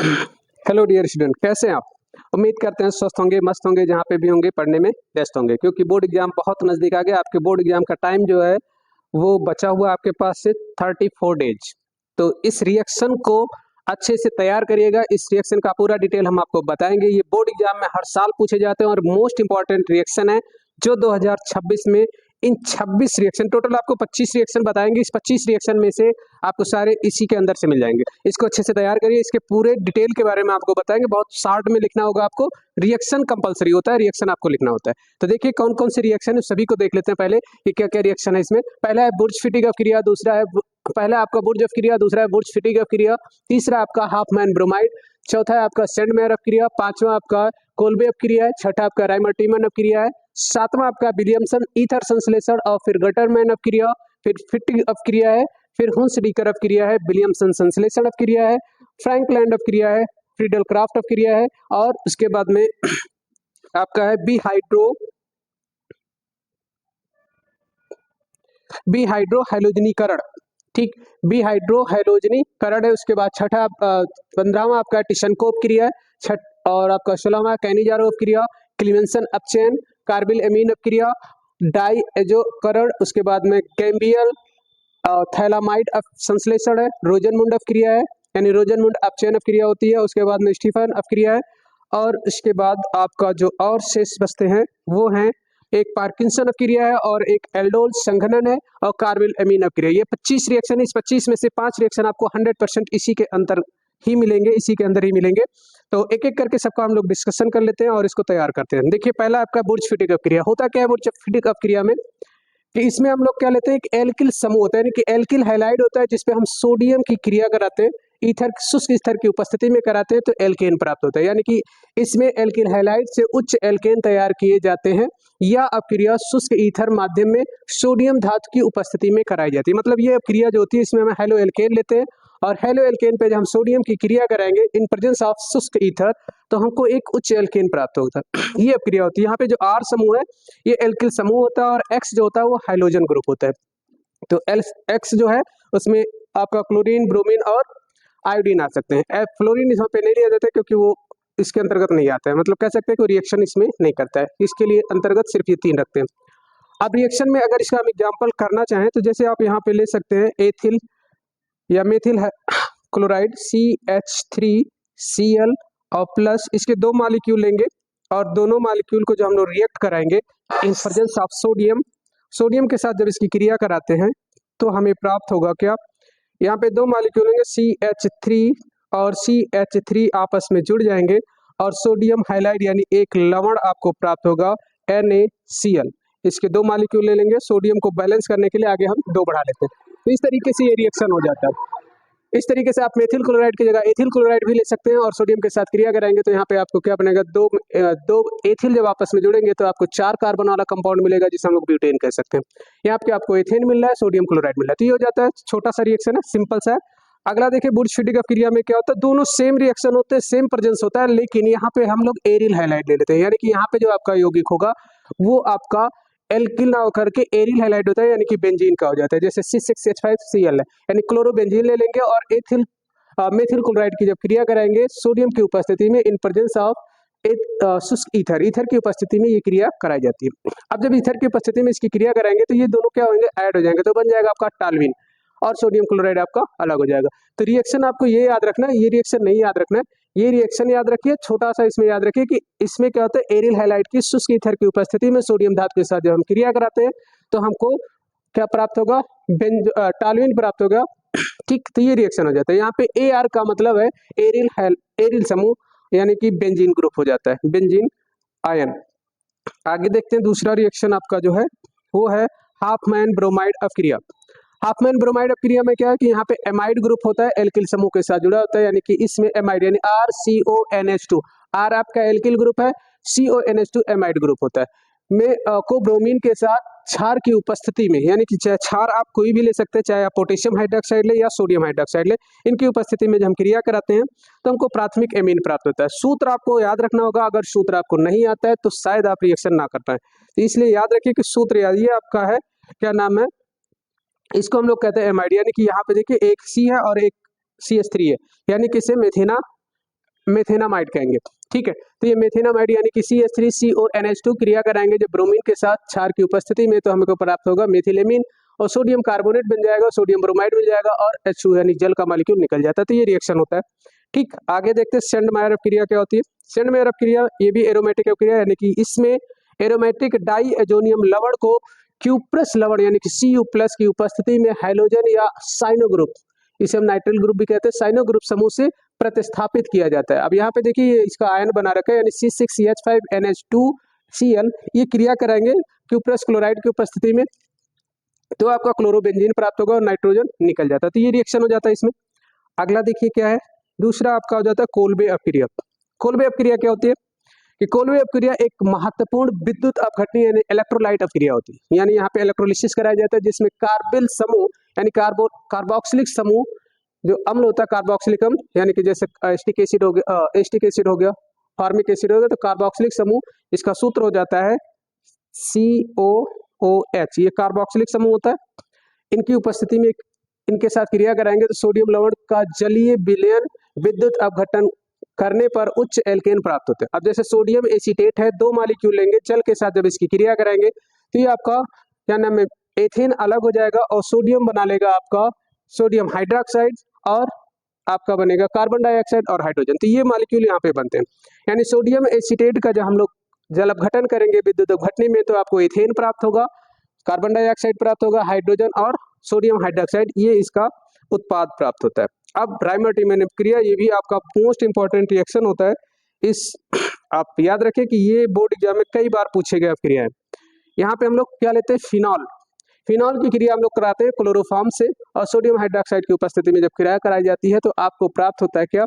Hello dear student, कैसे हैं आप? उम्मीद करते हैं स्वस्थ होंगे, मस्त होंगे, जहाँ पे भी होंगे पढ़ने में व्यस्त होंगे, क्योंकि बोर्ड एग्जाम बहुत नज़दीक आ गया। आपके बोर्ड एग्जाम का टाइम जो है वो बचा हुआ आपके पास से 34 डेज। तो इस रिएक्शन को अच्छे से तैयार करिएगा। इस रिएक्शन का पूरा डिटेल हम आपको बताएंगे। ये बोर्ड एग्जाम में हर साल पूछे जाते हैं और मोस्ट इंपॉर्टेंट रिएक्शन है जो 2026 में इन 26 रिएक्शन, टोटल आपको 25 रिएक्शन बताएंगे। इस 25 रिएक्शन में से आपको सारे इसी के अंदर से मिल जाएंगे। इसको अच्छे से तैयार करिए। इसके पूरे डिटेल के बारे में आपको बताएंगे। बहुत शॉर्ट में लिखना होगा आपको। रिएक्शन कंपलसरी होता है, रिएक्शन आपको लिखना होता है। तो देखिए कौन कौन से रिएक्शन है, सभी को देख लेते हैं पहले कि क्या क्या रिएक्शन है इसमें। पहला है बुर्ज फिटिक क्रिया, दूसरा है पहला आपका बुर्ज क्रिया, दूसरा है बुर्ज फिटिक क्रिया, तीसरा आपका हाफमैन ब्रोमाइड, चौथा है आपका सेंडमेयर क्रिया, पांचवा आपका कोल्बे क्रिया है, छठा आपका राइमर्टिमन क्रिया है, सातवां आपका विलियमसन ईथर संश्लेषण और फिर गटरमैन क्रिया, फिर फिटिक क्रिया है, फिर हुंस डीकर क्रिया है, विलियमसन संश्लेषण क्रिया है, फ्रैंकलैंड क्रिया है, फ्रीडल क्राफ्ट क्रिया है, और उसके बाद में आपका है बिहाइड्रो हैलोजनीकरण। ठीक, बिहाइड्रोहाइलोजनीकरण है। उसके बाद छठा 15वां आपका टिशनकोव क्रिया है, और आपका 16वां कैनिजारोव क्रिया, क्लीमेंसन अपचयन, कार्बिल एमीन क्रिया, डाई एजोकरण, उसके बाद में कैम्बियल थैलामाइड संश्लेषण है, रोजनमुंड क्रिया है, यानी रोजनमुंड अपचयन क्रिया होती है। उसके बाद में स्टीफन क्रिया है, और इसके बाद आपका जो और शेष बचते हैं वो हैं एक पार्किंसन क्रिया है, और एक एल्डोल संघनन है, और कार्बिल एमीन क्रिया। ये 25 रिएक्शन है। इस 25 में से 5 रिएक्शन आपको 100% इसी के अंतर ही मिलेंगे, इसी के अंदर ही मिलेंगे। तो एक एक करके सबका हम लोग डिस्कशन कर लेते हैं और इसको तैयार करते हैं। देखिए पहला आपका बुर्ज फिटिक क्रिया। होता क्या है बुर्ज फिटिक क्रिया में कि इसमें हम लोग क्या लेते हैं, एक एल्किल समूह होता है, यानी कि एल्किल हैलाइड होता है, जिसपे हम सोडियम की क्रिया कराते हैं, ईथर शुष्क ईथर की उपस्थिति में कराते हैं, तो एल्केन प्राप्त होता है। यानी कि इसमें एल्किल हैलाइड से उच्च एल्केन तैयार किए जाते हैं, या अपक्रिया शुष्क ईथर माध्यम में सोडियम धातु की उपस्थिति में कराई जाती है। मतलब ये अपक्रिया जो होती है इसमें हम हेलो एल्केन लेते हैं, और हेलो एल्केन पे जब हम सोडियम की क्रिया कराएंगे इन प्रेजेंस ऑफ शुष्क ईथर, तो हमको एक उच्च एल्केन प्राप्त होता है। ये अपक्रिया होती है। यहाँ पे जो आर समूह है ये एल्किल समूह होता है, और एक्स जो होता है वो हाइड्रोजन ग्रुप होता है। तो एक्स जो है उसमें आपका क्लोरीन, ब्रोमीन और आयोडीन आ सकते हैं। फ्लोरीन यहाँ पे नहीं लिया जाता है क्योंकि वो इसके अंतर्गत नहीं आता है। मतलब कह सकते हैं कोई रिएक्शन इसमें नहीं करता है, इसके लिए अंतर्गत सिर्फ ये 3 रखते हैं। अब रिएक्शन में अगर इसका हम एग्जाम्पल करना चाहें तो जैसे आप यहाँ पे ले सकते हैं एथिल या मेथिल क्लोराइड CH3Cl, और प्लस इसके 2 मॉलिक्यूल लेंगे, और दोनों मॉलिक्यूल को जो हम लोग रिएक्ट कराएंगे इन प्रेजेंस ऑफ सोडियम के साथ जब इसकी क्रिया कराते हैं तो हमें प्राप्त होगा क्या, यहाँ पे 2 मॉलिक्यूल लेंगे CH3 और CH3 आपस में जुड़ जाएंगे, और सोडियम हाइलाइड यानी एक लवण आपको प्राप्त होगा NaCl। इसके 2 मॉलिक्यूल ले लेंगे, सोडियम को बैलेंस करने के लिए आगे हम 2 बढ़ा लेते हैं। तो इस तरीके से ये रिएक्शन हो जाता है। इस तरीके से आप मेथिल क्लोराइड की जगह एथिल क्लोराइड भी ले सकते हैं, और सोडियम के साथ क्रिया कराएंगे तो यहाँ पे आपको क्या बनेगा, दो एथिल जब आपस में जुड़ेंगे तो आपको 4 कार्बन वाला कंपाउंड मिलेगा, जिसे हम लोग ब्यूटेन कह सकते हैं। यहाँ पे आपको एथेन मिल रहा है, सोडियम क्लोराइड मिल रहा है। तो ये हो जाता है छोटा सा रिएक्शन है, सिंपल सा है। अगला देखिए बुर्ज फिटिक क्रिया में क्या होता है, दोनों सेम रिएक्शन होते हैं, सेम प्रेजेंस होता है, लेकिन यहाँ पे हम लोग एरिल हाइलाइड ले लेते हैं। यानी कि यहाँ पे जो आपका यौगिक होगा वो आपका एल्किल ना होकर के एरिल हाइलाइड होता है, यानी कि बेंजीन का हो जाता है। जैसे C6H5Cl है, यानी क्लोरोबेंजीन ले लेंगे, और एथिल मेथिल क्लोराइड की जब क्रिया कराएंगे सोडियम की उपस्थिति में इन प्रेजेंस ऑफ शुष्क ईथर की उपस्थिति में ये क्रिया कराई जाती है। अब जब ईथर की उपस्थिति में इसकी क्रिया कराएंगे तो ये दोनों क्या होंगे, ऐड हो जाएंगे, तो बन जाएगा आपका टालविन, और सोडियम क्लोराइड आपका अलग हो जाएगा। तो रिएक्शन आपको ये याद रखना है, ये रिएक्शन नहीं याद रखना है, ये रिएक्शन याद रखिए। छोटा सा इसमें याद रखिए कि इसमें क्या होता है, एरिल हाइलाइड की शुष्क ईथर की उपस्थिति में सोडियम धातु के साथ जब हम क्रिया कराते हैं तो हमको क्या प्राप्त होगा, टालविन प्राप्त होगा। ठीक, तो ये रिएक्शन हो जाता है। यहाँ पे AR का मतलब है एरिल समूह, यानी कि बेंजीन ग्रुप हो जाता है, बेंजीन आयन। आगे देखते हैं दूसरा रिएक्शन आपका जो है वो है हाफमैन ब्रोमाइड अपक्रिया। हाफमैन ब्रोमाइड अपक्रिया में क्या है कि यहाँ पे एमाइड ग्रुप होता है, एल्किल समूह के साथ जुड़ा होता है, यानी कि इसमें एमाइड यानी RCONH2, R आपका एल्किल ग्रुप है, CONH2 एमाइड ग्रुप होता है। में को ब्रोमीन के साथ क्षार की उपस्थिति में, यानी कि चाहे क्षार आप कोई भी ले सकते हैं, चाहे आप पोटेशियम हाइड्रोक्साइड ले या सोडियम हाइड्रोक्साइड ले, इनकी उपस्थिति में जब हम क्रिया कराते हैं तो हमको प्राथमिक एमीन प्राप्त होता है। सूत्र आपको याद रखना होगा, अगर सूत्र आपको नहीं आता है तो शायद आप रिएक्शन ना कर पाए, तो इसलिए याद रखिए कि सूत्र याद, ये आपका है क्या नाम है, इसको हम लोग कहते हैं एमाइड, यानी कि यहाँ पे देखिए एक C है और एक CH3 है, यानी कि इसे मेथिना मेथेनामाइड कहेंगे। ठीक है, तो ये मेथेनामाइड यानी कि CH3 और NH2 क्रिया कराएंगे जब ब्रोमीन के साथ क्षार की उपस्थिति में, तो हमको प्राप्त होगा मेथिलेमिन और सोडियम कार्बोनेट बन जाएगा, सोडियम ब्रोमाइड मिल जाएगा और H2 यानी जल का मॉलिक्यूल निकल जाता है। तो ये रिएक्शन होता है। ठीक, आगे देखते हैं सेंडमायर अपक्रिया क्या होती है। सेंडमायर अपक्रिया ये भी एरोमेटिक अपक्रिया, यानी कि इसमें एरोमेटिक डाई एजोनियम लवण को क्यूप्रस लवण यानी कि Cu+ की उपस्थिति में हाइड्रोजन या साइनो ग्रुप, इसे हम नाइट्रिल ग्रुप भी कहते हैं, साइनो ग्रुप समूह से प्रतिस्थापित किया जाता है। अब यहाँ पे देखिए इसका आयन बना रखा है, यानी C6CH5NH2Cl, ये क्रिया कराएंगे क्यूप्रस क्लोराइड की उपस्थिति में, तो आपका क्लोरोबेंजीन प्राप्त होगा और नाइट्रोजन निकल जाता है। तो ये रिएक्शन हो जाता है इसमें। अगला देखिए क्या है, दूसरा आपका हो जाता है कोल्बे अपक्रिया। कोल्बे अपक्रिया क्या होती है कि कोल्बे अपक्रिया एक महत्वपूर्ण विद्युत अपघटनीय यानी इलेक्ट्रोलाइट अपक्रिया होती है, यानी यहाँ पे इलेक्ट्रोलिसिस कराया जाता है जिसमें कार्बिल समूह यानी कार्बोक्सिलिक समूह जो अम्ल होता है, कार्बोक्सिलिक अम्ल यानी कि जैसे एस्टिक एसिड हो गया, फॉर्मिक एसिड हो गया, तो कार्बोक्सिलिक समूह इसका सूत्र हो जाता है COOH, ये कार्बोक्सिलिक समूह होता है। इनकी उपस्थिति में इनके साथ क्रिया कराएंगे तो सोडियम लवण का जलीय विलयन विद्युत अपघटन करने पर उच्च एल्केन प्राप्त होते हैं। अब जैसे सोडियम एसीटेट है, 2 मॉलिक्यूल लेंगे जल के साथ, जब इसकी क्रिया कराएंगे तो ये आपका क्या नाम है, एथेन अलग हो जाएगा और सोडियम बना लेगा आपका सोडियम हाइड्रोक्साइड और आपका बनेगा कार्बन डाइऑक्साइड और हाइड्रोजन। तो ये मॉलिक्यूल यहाँ पे बनते हैं, यानी सोडियम एसीटेट का जब हम लोग जल अपघटन करेंगे विद्युत अपघटनी में, तो आपको एथेन प्राप्त होगा, कार्बन डाइऑक्साइड प्राप्त होगा, हाइड्रोजन और सोडियम हाइड्रोक्साइड, ये इसका उत्पाद प्राप्त होता है। अब राइमर-टिमन अपक्रिया, ये भी आपका मोस्ट इंपॉर्टेंट रिएक्शन होता है। इस आप याद रखें कि ये बोर्ड एग्जाम में कई बार पूछे गए अपक्रिया है। यहाँ पे हम लोग क्या लेते हैं, फिनॉल। फिनॉल की क्रिया हम लोग कराते हैं क्लोरोफॉर्म से, और सोडियम हाइड्रोक्साइड की उपस्थिति में जब क्रिया कराई जाती है तो आपको प्राप्त होता है क्या,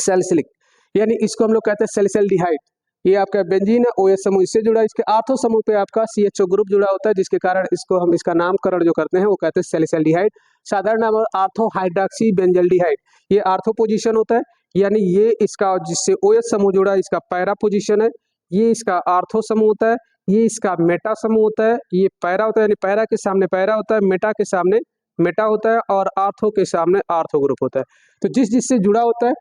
सैलिसिलिक, यानी इसको हम लोग कहते हैं सैलिसल्डिहाइड। ये आपका बेंजीन है, OH समूह इससे जुड़ा है, इसके आर्थो समूह पे आपका CHO ग्रुप जुड़ा होता है, जिसके कारण इसको हम इसका नामकरण जो करते हैं वो कहते हैं सैलिसल्डिहाइड। साधारण नाम आर्थो हाइड्रॉक्सी बेंजल्डिहाइड, ये आर्थो पोजीशन होता है, यानी ये इसका जिससे OH समूह जुड़ा है इसका पैरा पोजीशन है, ये इसका आर्थो समूह होता है, ये इसका मेटा समूह होता है, ये पैरा होता है, यानी पैरा के सामने पैरा होता है, मेटा के सामने मेटा होता है और आर्थो के सामने आर्थो ग्रुप होता है। तो जिस जिससे जुड़ा होता है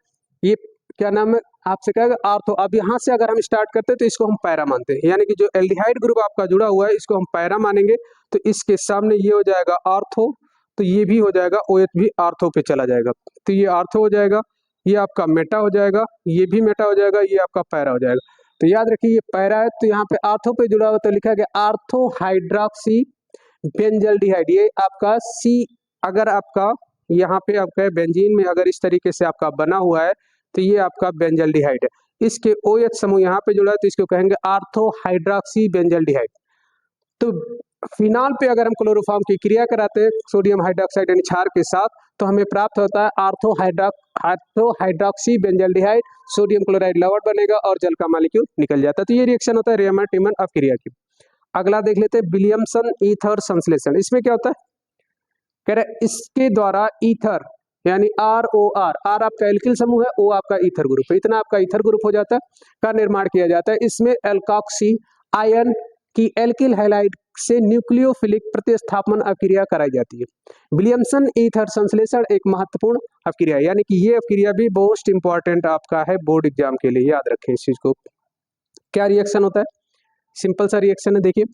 ये क्या नाम है, आपसे कहेगा आर्थो। अब यहाँ से अगर हम स्टार्ट करते हैं तो इसको हम पैरा मानते हैं, यानी कि जो एल्डिहाइड ग्रुप आपका जुड़ा हुआ है इसको हम पैरा मानेंगे, तो इसके सामने ये हो जाएगा आर्थो, तो ये भी हो जाएगा OH भी आर्थो पे चला जाएगा, तो ये आर्थो हो जाएगा, ये आपका मेटा हो जाएगा, ये भी मेटा हो जाएगा, ये आपका पैरा हो जाएगा। तो याद रखिए ये पैरा है, तो यहाँ पे आर्थो पे जुड़ा हुआ तो लिखा गया आर्थो हाइड्रॉक्सी बेंजल्डिहाइड, ये आपका C, अगर आपका यहाँ पे आपका बेंजीन में अगर इस तरीके से आपका बना हुआ है तो ये आपका बेंजल्डिहाइड है, इसके OH समूह यहाँ पे जुड़ा है तो इसको कहेंगे आर्थो हाइड्रॉक्सी बेंजल्डिहाइड। तो फिनॉल पे अगर हम क्लोरोफॉर्म की क्रिया कराते हैं सोडियम हाइड्रोक्साइड यानी क्षार के साथ, तो हमें प्राप्त होता है ortho hydroxy benzaldehyde, sodium chloride लवण बनेगा और जल का मॉलिक्यूल निकल जाता है। तो ये रिएक्शन होता है राइमर-टिमन अपक्रिया की। अगला देख लेते हैं विलियमसन ईथर संश्लेषण। इसमें क्या होता है, कह रहे इसके द्वारा ईथर यानी ROR, R आपका एल्किल समूह है, O आपका ईथर ग्रुप है, इतना आपका ईथर ग्रुप हो जाता है का निर्माण किया जाता है। इसमें एल्कॉक्सी आयन की एल्किल हैलाइड से न्यूक्लियोफिलिक प्रतिस्थापन अपक्रिया कराई जाती है। विलियमसन ईथर संश्लेषण एक महत्वपूर्ण अपक्रिया, यानी कि ये अपक्रिया भी मोस्ट इंपॉर्टेंट आपका है बोर्ड एग्जाम के लिए, याद रखें इस चीज को। क्या रिएक्शन होता है, सिंपल सा रिएक्शन है, देखिए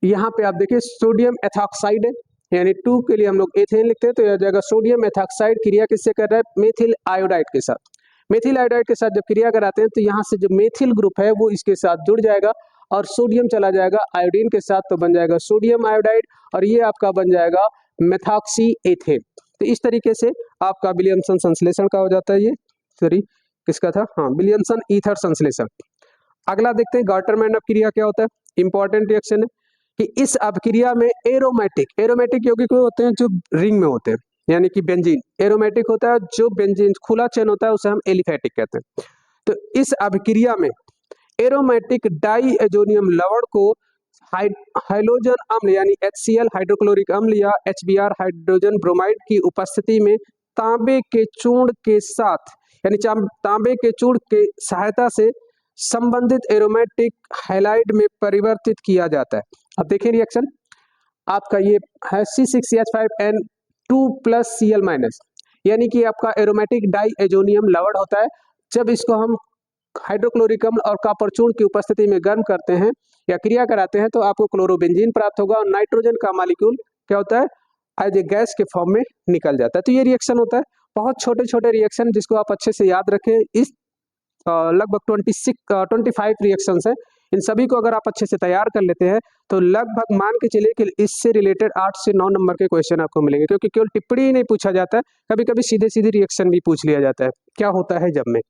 यहाँ पे आप देखिए सोडियम एथॉक्साइड है, यानी 2 के लिए हम लोग एथेन लिखते हैं, तो यह जाएगा सोडियम एथॉक्साइड क्रिया किससे कर रहा है, मेथिल आयोडाइड के साथ। मेथिल आयोडाइड के साथ जब क्रिया कराते हैं तो यहाँ से जो मेथिल ग्रुप है वो इसके साथ जुड़ जाएगा और सोडियम चला जाएगा आयोडीन के साथ, तो बन जाएगा सोडियम आयोडाइड और ये आपका बन जाएगा मेथॉक्सी एथेन। तो इस तरीके से आपका विलियमसन संश्लेषण का हो जाता है, ये सॉरी किसका था, हाँ विलियमसन ईथर संश्लेषण। अगला देखते हैं गार्टरमैन अपक्रिया क्या होता है, इंपॉर्टेंट रिएक्शन है कि इस अपक्रिया में एरोमेटिक यौगिक होते हैं जो रिंग में होते हैं, यानी कि बेंजीन एरोमेटिक होता है, जो बेंजीन खुला चेन होता है उसे हम एलिफेटिक कहते हैं। तो इस अपक्रिया में एरोमेटिक डाई एजोनियम लवण को हाइड्रोजन अम्ल यानी HCl हाइड्रोक्लोरिक अम्ल या HBr हाइड्रोजन ब्रोमाइड की उपस्थिति में तांबे के चूर्ण के साथ यानी तांबे के चूर्ण के सहायता से संबंधित एरोमेटिक हैलाइड में परिवर्तित किया जाता है। अब देखिए रिएक्शन आपका ये है C6H5N2+Cl-, यानी कि आपका एरोमेटिक डाईएजोनियम लवण होता है। जब इसको हम हाइड्रोक्लोरिक अम्ल और कॉपर चूर्ण की उपस्थिति में गर्म करते हैं या क्रिया कराते हैं तो आपको क्लोरोबेंजीन प्राप्त होगा और नाइट्रोजन का मॉलिक्यूल क्या होता है, एज ए गैस के फॉर्म में निकल जाता है। तो ये रिएक्शन होता है, बहुत छोटे छोटे रिएक्शन जिसको आप अच्छे से याद रखें। इस लगभग 25 रिएक्शंस हैं। इन सभी को अगर आप अच्छे से तैयार कर लेते हैं तो लगभग मान के चलिए कि इससे रिलेटेड 8 से 9 नंबर के क्वेश्चन आपको मिलेंगे, क्योंकि केवल टिप्पणी ही नहीं पूछा जाता है, कभी कभी सीधे सीधे रिएक्शन भी पूछ लिया जाता है क्या होता है जब में।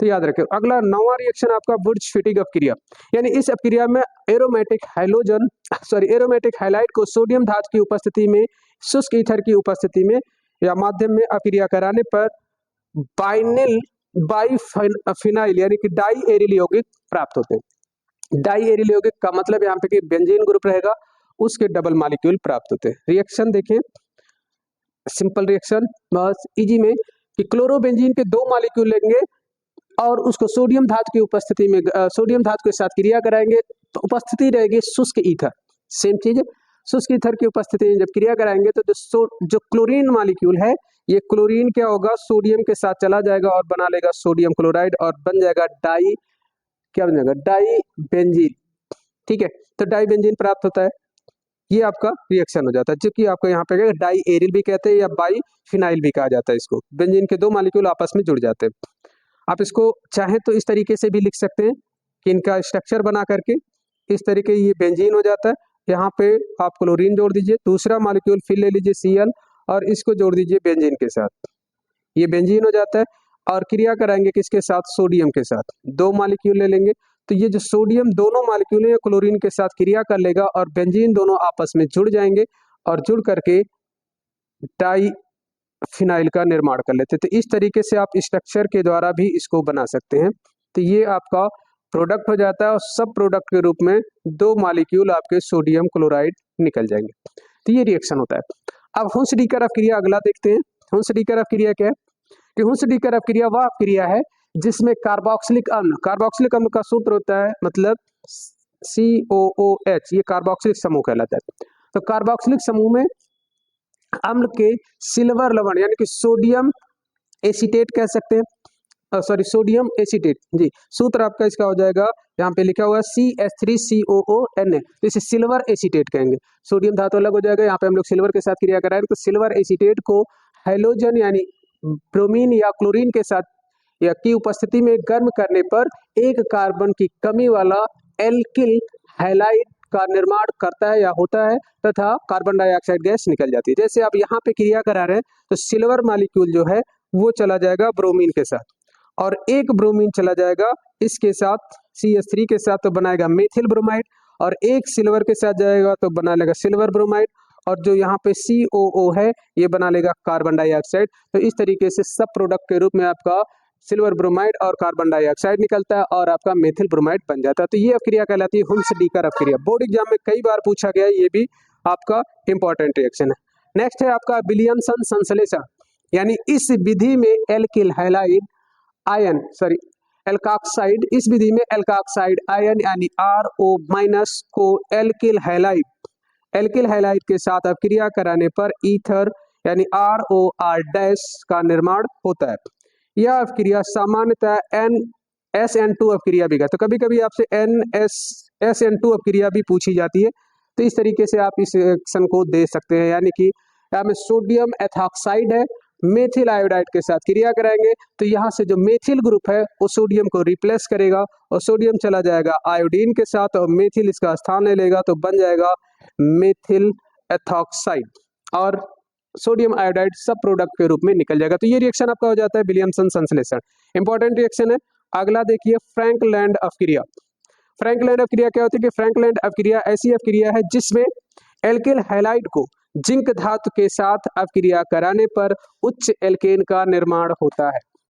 तो याद रखें। अगला 9वां रिएक्शन आपका वुर्ज-फिटिग अपक्रिया, यानी इस अपक्रिया में एरोमेटिक हैलाइड को सोडियम धातु की उपस्थिति में शुष्क ईथर की उपस्थिति में या माध्यम में अपक्रिया कराने पर बाइफिनाइल यानी कि डाई एरिल यौगिक प्राप्त होते हैं। डाई एरिल यौगिक का मतलब यहाँ पे कि बेंजीन ग्रुप रहेगा, उसके डबल मॉलिक्यूल प्राप्त होते हैं। रिएक्शन देखें, सिंपल रिएक्शन बस इजी में कि क्लोरोबेंजीन के 2 मॉलिक्यूल लेंगे और उसको सोडियम धातु की उपस्थिति में सोडियम धातु के साथ क्रिया कराएंगे तो उपस्थिति रहेगी शुष्क ईथर। सेम चीज, शुष्क ईथर की उपस्थिति में जब क्रिया कराएंगे तो जो क्लोरीन मॉलिक्यूल है, ये क्लोरीन क्या होगा, सोडियम के साथ चला जाएगा और बना लेगा सोडियम क्लोराइड और बन जाएगा डाई बेंजीन। ठीक है, तो डाई बेंजीन प्राप्त होता है। ये आपका रिएक्शन हो जाता है, जो कि आपको यहाँ पे डाई एरिल भी कहते हैं या बाई फिनाइल भी कहा जाता है। इसको बेंजीन के 2 मॉलिक्यूल आपस में जुड़ जाते हैं। आप इसको चाहें तो इस तरीके से भी लिख सकते हैं कि इनका स्ट्रक्चर बना करके इस तरीके ये बेंजीन हो जाता है। यहाँ पे आप क्लोरीन जोड़ दीजिए, दूसरा मॉलिक्यूल फिर ले लीजिए Cl और इसको जोड़ दीजिए बेंजीन के साथ, ये बेंजीन हो जाता है। और क्रिया कराएंगे किसके साथ, सोडियम के साथ। 2 मॉलिक्यूल ले लेंगे तो ये जो सोडियम दोनों मॉलिक्यूल है क्लोरीन के साथ क्रिया कर लेगा और बेंजीन दोनों आपस में जुड़ जाएंगे और जुड़ करके डाई फिनाइल का निर्माण कर लेते हैं। तो इस तरीके से आप स्ट्रक्चर के द्वारा भी इसको बना सकते हैं। तो ये आपका प्रोडक्ट हो जाता है और सब प्रोडक्ट के रूप में 2 मॉलिक्यूल आपके सोडियम क्लोराइड निकल जाएंगे। तो ये रिएक्शन होता है। अब हुंस-डीकर अपक्रिया अगला देखते हैं। हुंस-डीकर अपक्रिया क्या है कि हुंस-डीकर अपक्रिया वह अपक्रिया है जिसमें कार्बोक्सिलिक अम्ल का सूत्र होता है मतलब COOH, ये कार्बोक्सिलिक समूह कहलाता है। तो कार्बोक्सिलिक समूह में अम्ल के सिल्वर लवण यानी कि सोडियम एसीटेट कह सकते हैं, सोडियम एसीटेट जी, सूत्र आपका इसका हो जाएगा, यहाँ पे लिखा हुआ है CH3COONA, तो इसे सिल्वर एसीटेट कहेंगे। सोडियम धातु अलग हो जाएगा, यहाँ पे हम लोग सिल्वर के साथ क्रिया कराएंगे तो सिल्वर एसीटेट को हैलोजन यानी ब्रोमीन या क्लोरीन के साथ या की उपस्थिति में गर्म करने पर 1 कार्बन की कमी वाला एल्किल हैलाइड का निर्माण करता है या होता है तथा कार्बन डाइऑक्साइड गैस निकल जाती है। जैसे आप यहाँ पे क्रिया करा रहे हैं तो सिल्वर मॉलिक्यूल जो है वो चला जाएगा ब्रोमीन के साथ और 1 ब्रोमीन चला जाएगा इसके साथ CH3 के साथ तो बनाएगा मेथिल ब्रोमाइड और 1 सिल्वर के साथ जाएगा तो बना लेगा सिल्वर ब्रोमाइड और जो यहाँ पे COO है ये बना लेगा कार्बन डाइऑक्साइड। तो इस तरीके से सब प्रोडक्ट के रूप में आपका सिल्वर ब्रोमाइड और कार्बन डाइऑक्साइड निकलता है और आपका मेथिल ब्रोमाइड बन जाता है। तो ये अपक्रिया कहलाती है हुंस-डीकर अपक्रिया। बोर्ड एग्जाम में कई बार पूछा गया है, ये भी आपका इंपॉर्टेंट रिएक्शन है। नेक्स्ट है आपका विलियमसन संश्लेषण, यानी इस विधि में एल्किल हैलाइड आयन एल्काक्साइड, इस विधि में एल्काक्साइड आयन यानी RO- को एल्किल हैलाइड के साथ अपक्रिया कराने पर ईथर यानी ROR- का निर्माण होता है। यह अपक्रिया सामान्यतः SN2 अपक्रिया भी है, तो कभी कभी आपसे SN2 अपक्रिया भी पूछी जाती है। तो इस तरीके से आप इस रिएक्शन को दे सकते हैं, यानी कि यहाँ में सोडियम एथॉक्साइड है, मेथिल आयोडाइड के साथ क्रिया कराएंगे तो यहाँ से जो मेथिल ग्रुप है वो सोडियम को रिप्लेस करेगा और सोडियम चला जाएगा आयोडीन के साथ और मेथिल इसका स्थान ले लेगा तो बन जाएगा मेथिल एथॉक्साइड और सोडियम आयोडाइड सब प्रोडक्ट के रूप में निकल जाएगा। तो ये रिएक्शन आपका हो जाता है विलियमसन संश्लेषण। इंपॉर्टेंट रिएक्शन है। अगला देखिए फ्रैंकलैंड अपक्रिया। फ्रैंकलैंड अपक्रिया क्या होती है कि फ्रैंकलैंड अपक्रिया ऐसी अपक्रिया है जिसमें एल्किल हैलाइड को जिंक धातु के साथ अपक्रिया कराने पर उच्च एल्केन का निर्माण होता है।